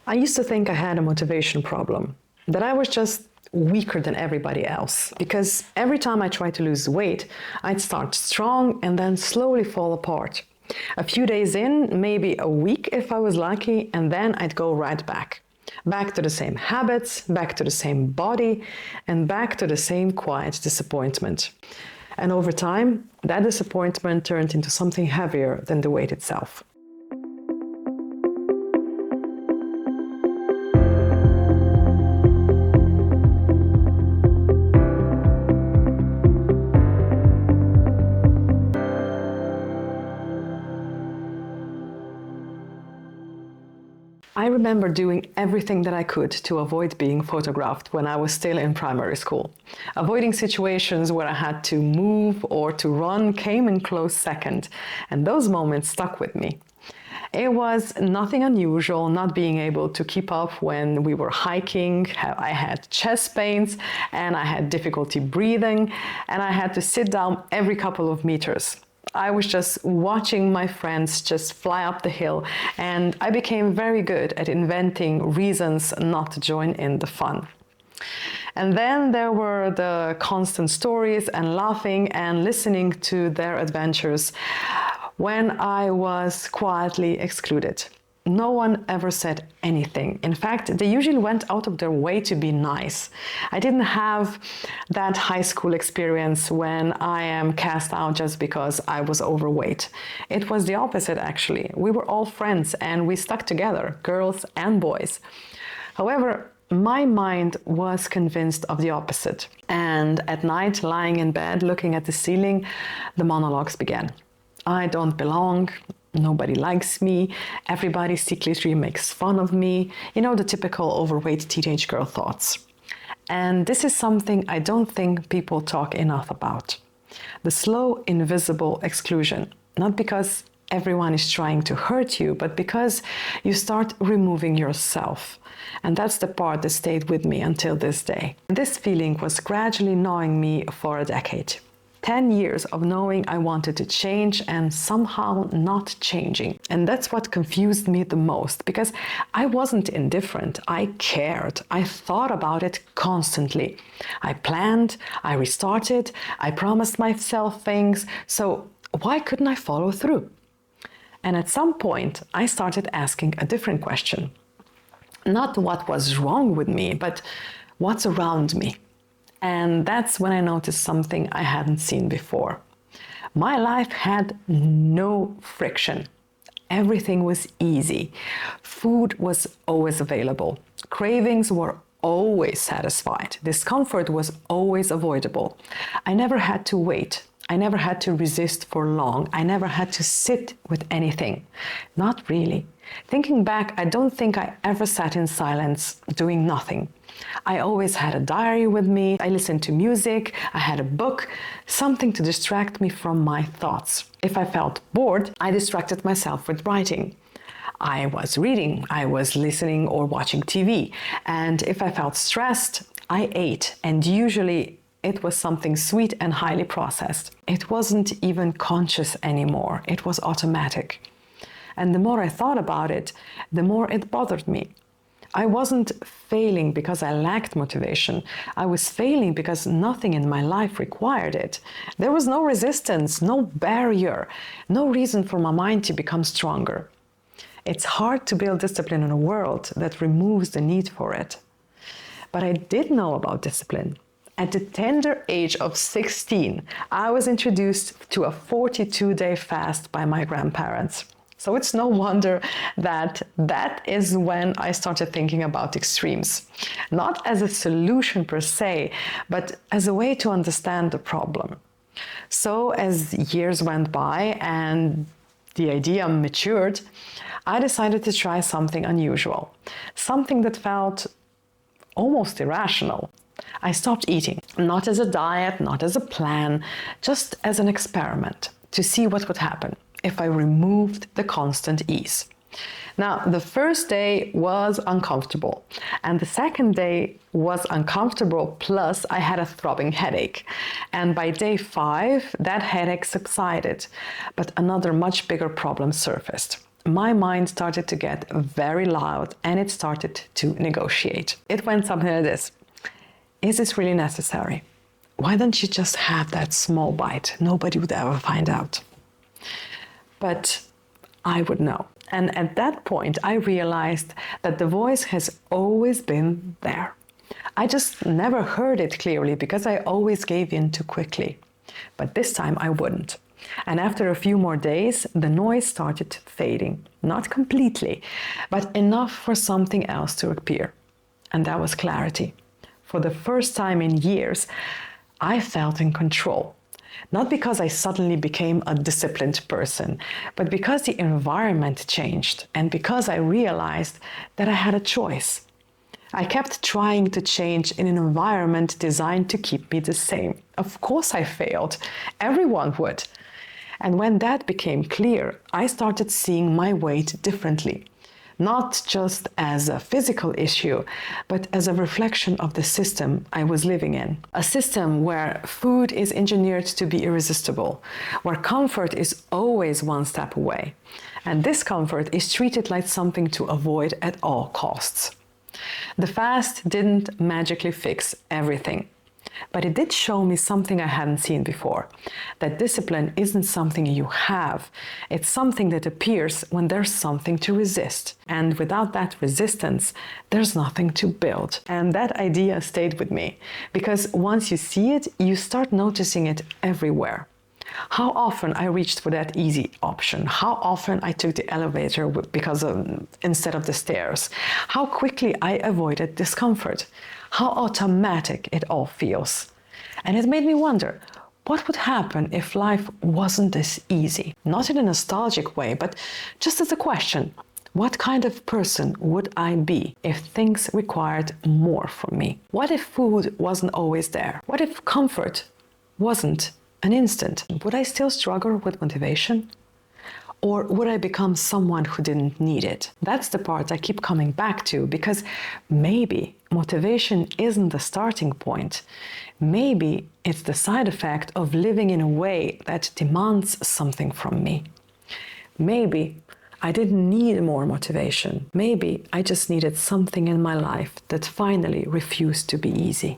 I used to think I had a motivation problem, that I was just weaker than everybody else, because every time I tried to lose weight, I'd start strong and then slowly fall apart. A few days in, maybe a week if I was lucky, and then I'd go right back. Back to the same habits, back to the same body, and back to the same quiet disappointment. And over time, that disappointment turned into something heavier than the weight itself. I remember doing everything that I could to avoid being photographed when I was still in primary school. Avoiding situations where I had to move or to run came in close second, and those moments stuck with me. It was nothing unusual not being able to keep up when we were hiking. I had chest pains and I had difficulty breathing, and I had to sit down every couple of meters. I was just watching my friends just fly up the hill, and I became very good at inventing reasons not to join in the fun. And then there were the constant stories and laughing and listening to their adventures when I was quietly excluded. No one ever said anything. In fact, they usually went out of their way to be nice. I didn't have that high school experience when I am cast out just because I was overweight. It was the opposite, actually. We were all friends and we stuck together, girls and boys. However, my mind was convinced of the opposite. And at night, lying in bed, looking at the ceiling, the monologues began. I don't belong. Nobody likes me, everybody secretly makes fun of me, you know, the typical overweight teenage girl thoughts. And this is something I don't think people talk enough about. The slow, invisible exclusion, not because everyone is trying to hurt you, but because you start removing yourself. And that's the part that stayed with me until this day. This feeling was gradually gnawing me for a decade. 10 years of knowing I wanted to change and somehow not changing. And that's what confused me the most, because I wasn't indifferent. I cared. I thought about it constantly. I planned, I restarted, I promised myself things. So why couldn't I follow through? And at some point, I started asking a different question. Not what was wrong with me, but what's around me. And that's when I noticed something I hadn't seen before. My life had no friction. Everything was easy. Food was always available. Cravings were always satisfied. Discomfort was always avoidable. I never had to wait. I never had to resist for long. I never had to sit with anything. Not really. Thinking back, I don't think I ever sat in silence doing nothing. I always had a diary with me. I listened to music. I had a book, something to distract me from my thoughts. If I felt bored, I distracted myself with writing. I was reading, I was listening or watching TV. And if I felt stressed, I ate, and usually it was something sweet and highly processed. It wasn't even conscious anymore. It was automatic. And the more I thought about it, the more it bothered me. I wasn't failing because I lacked motivation. I was failing because nothing in my life required it. There was no resistance, no barrier, no reason for my mind to become stronger. It's hard to build discipline in a world that removes the need for it. But I did know about discipline. At the tender age of 16, I was introduced to a 42-day fast by my grandparents. So it's no wonder that is when I started thinking about extremes. Not as a solution per se, but as a way to understand the problem. So as years went by and the idea matured, I decided to try something unusual. Something that felt almost irrational. I stopped eating, not as a diet, not as a plan, just as an experiment to see what would happen if I removed the constant ease. Now, the first day was uncomfortable, and the second day was uncomfortable, plus I had a throbbing headache. And by day 5, that headache subsided, but another much bigger problem surfaced. my mind started to get very loud and it started to negotiate. It went something like this. Is this really necessary? Why don't you just have that small bite? Nobody would ever find out. But I would know. And at that point, I realized that the voice has always been there. I just never heard it clearly because I always gave in too quickly. But this time I wouldn't. And after a few more days, the noise started fading. Not completely, but enough for something else to appear. And that was clarity. For the first time in years, I felt in control. Not because I suddenly became a disciplined person, but because the environment changed and because I realized that I had a choice. I kept trying to change in an environment designed to keep me the same. Of course I failed. Everyone would. And when that became clear, I started seeing my weight differently. Not just as a physical issue, but as a reflection of the system I was living in. A system where food is engineered to be irresistible, where comfort is always one step away. And discomfort is treated like something to avoid at all costs. The fast didn't magically fix everything. But it did show me something I hadn't seen before, that discipline isn't something you have, it's something that appears when there's something to resist. And without that resistance, there's nothing to build. And that idea stayed with me, because once you see it, you start noticing it everywhere. How often I reached for that easy option, how often I took the elevator instead of the stairs, how quickly I avoided discomfort, how automatic it all feels. And it made me wonder, what would happen if life wasn't this easy? Not in a nostalgic way, but just as a question. What kind of person would I be if things required more from me? What if food wasn't always there? What if comfort wasn't an instant? Would I still struggle with motivation? Or would I become someone who didn't need it? That's the part I keep coming back to, because maybe motivation isn't the starting point. Maybe it's the side effect of living in a way that demands something from me. Maybe I didn't need more motivation. Maybe I just needed something in my life that finally refused to be easy.